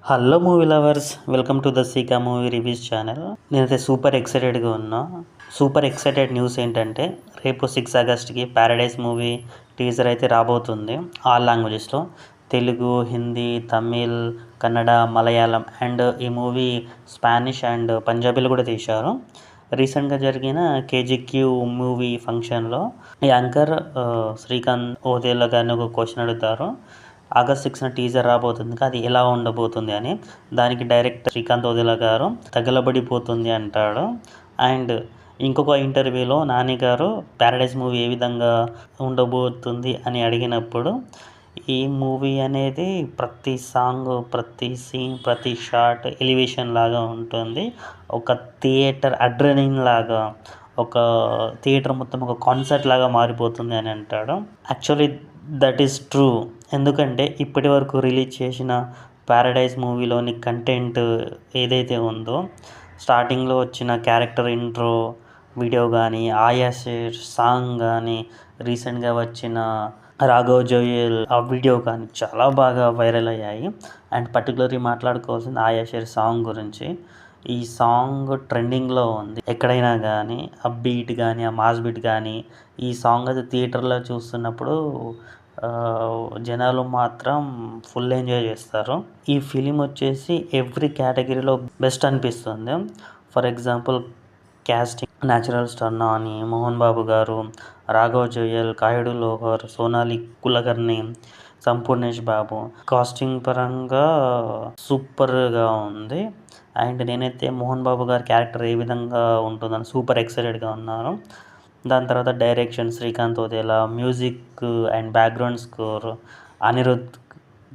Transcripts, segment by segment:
Hello movie lovers, welcome to the సీకా movie reviews channel. నేనైతే super ఎక్సైటెడ్గా ఉన్నా. సూపర్ ఎక్సైటెడ్ న్యూస్ ఏంటంటే రేపు 6 ఆగస్ట్కి ప్యారడైజ్ మూవీ టీజర్ అయితే రాబోతుంది. ఆల్ లాంగ్వేజెస్లో తెలుగు, హిందీ, తమిళ్, కన్నడ, మలయాళం అండ్ ఈ మూవీ స్పానిష్ అండ్ పంజాబీలో కూడా తీశారు. రీసెంట్గా జరిగిన కేజీక్యూ మూవీ ఫంక్షన్లో ఈ యాంకర్ శ్రీకాంత్ ఓదేలా గారిని ఒక క్వశ్చన్ అడుగుతారు. ఆగస్ట్ 6న టీజర్ రాబోతుంది, అది ఎలా ఉండబోతుంది అని. దానికి డైరెక్టర్ శ్రీకాంత్ ఓదేలా గారు తగలబడిపోతుంది అంటాడు. అండ్ ఇంకొక ఇంటర్వ్యూలో నాని గారు ప్యారడైజ్ మూవీ ఏ విధంగా ఉండబోతుంది అని అడిగినప్పుడు ఈ మూవీ అనేది ప్రతి సాంగ్, ప్రతి సీన్, ప్రతి షాట్ ఎలివేషన్ లాగా ఉంటుంది. ఒక థియేటర్ అడ్రెనలిన్ లాగా, ఒక థియేటర్ మొత్తం ఒక కాన్సర్ట్ లాగా మారిపోతుంది అని అంటాడు. Actually that is true. ఎందుకంటే ఇప్పటి వరకు రిలీజ్ చేసిన ప్యారడైజ్ మూవీలోని కంటెంట్ ఏదైతే ఉందో, స్టార్టింగ్లో వచ్చిన క్యారెక్టర్ ఇంట్రో వీడియో కానీ, ఆయా షేర్ సాంగ్ కానీ, రీసెంట్గా వచ్చిన రాఘవ్ జోయల్ ఆ వీడియో కానీ చాలా బాగా వైరల్ అయ్యాయి. అండ్ పర్టికులర్లీ మాట్లాడుకోవాల్సింది ఆయా షేర్ సాంగ్ గురించి. ఈ సాంగ్ ట్రెండింగ్లో ఉంది. ఎక్కడైనా కానీ ఆ బీట్ కానీ, ఆ మాస్ బీట్ కానీ, ఈ సాంగ్ అది థియేటర్లో చూస్తున్నప్పుడు జనాలు మాత్రం ఫుల్ ఎంజాయ్ చేస్తారు. ఈ ఫిలిం వచ్చేసి ఎవ్రీ కేటగిరీలో బెస్ట్ అనిపిస్తుంది. For example casting, natural star Nani, Mohan Babu garu, Raghav Juyal, Kayadu Lohar, Sonali Kulkarni, Sampoornesh Babu. Casting పరంగా సూపర్గా ఉంది. అండ్ నేనైతే మోహన్ బాబు గారి క్యారెక్టర్ ఏ విధంగా ఉంటుందని సూపర్ ఎక్సైటెడ్గా ఉన్నాను. దాని తర్వాత direction Srikanth Odela, music and background score Anirudh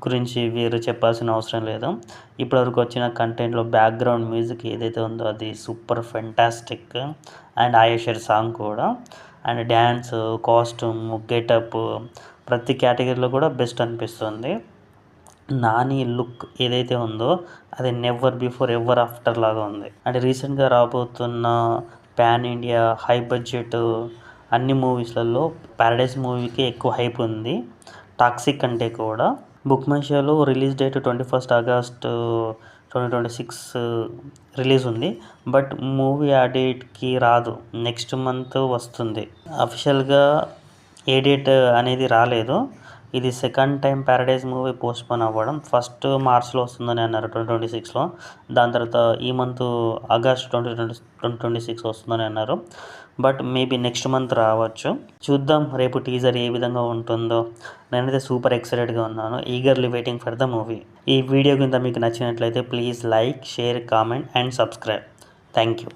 గురించి వీరు చెప్పాల్సిన అవసరం లేదు. ఇప్పటివరకు వచ్చిన కంటెంట్లో బ్యాక్గ్రౌండ్ మ్యూజిక్ ఏదైతే ఉందో అది సూపర్ ఫెంటాస్టిక్. అండ్ ఆయేషర్ సాంగ్ కూడా, అండ్ డ్యాన్స్, కాస్ట్యూమ్, గెటప్ ప్రతి కేటగిరీలో కూడా బెస్ట్ అనిపిస్తుంది. నాని లుక్ ఏదైతే ఉందో అది నెవర్ బిఫోర్ ఎవర్ ఆఫ్టర్ లాగా ఉంది. అంటే రీసెంట్గా రాబోతున్న పాన్ ఇండియా హై బడ్జెట్ అన్ని మూవీస్లలో ప్యారడైజ్ మూవీకి ఎక్కువ హైప్ ఉంది, టాక్సిక్ కంటే కూడా. బుక్ మై షోలో రిలీజ్ డేట్ 21 ఆగస్ట్ 2026 రిలీజ్ ఉంది. బట్ మూవీ ఆ డేట్కి రాదు, నెక్స్ట్ మంత్ వస్తుంది. అఫీషియల్గా ఏ డేట్ అనేది రాలేదు. ఇది second time Paradise movie postpone అవ్వడం. ఫస్ట్ మార్చ్లో వస్తుందని అన్నారు 2026లో. దాని తర్వాత ఈ మంత్ ఆగస్ట్ 2026 వస్తుందని అన్నారు. బట్ మేబీ నెక్స్ట్ మంత్ రావచ్చు. చూద్దాం రేపు టీజర్ ఏ విధంగా ఉంటుందో. నేనైతే సూపర్ ఎక్సైటెడ్గా ఉన్నాను, eagerly waiting for the movie. ఈ వీడియో కింద మీకు నచ్చినట్లయితే please like, share, comment and subscribe. Thank you.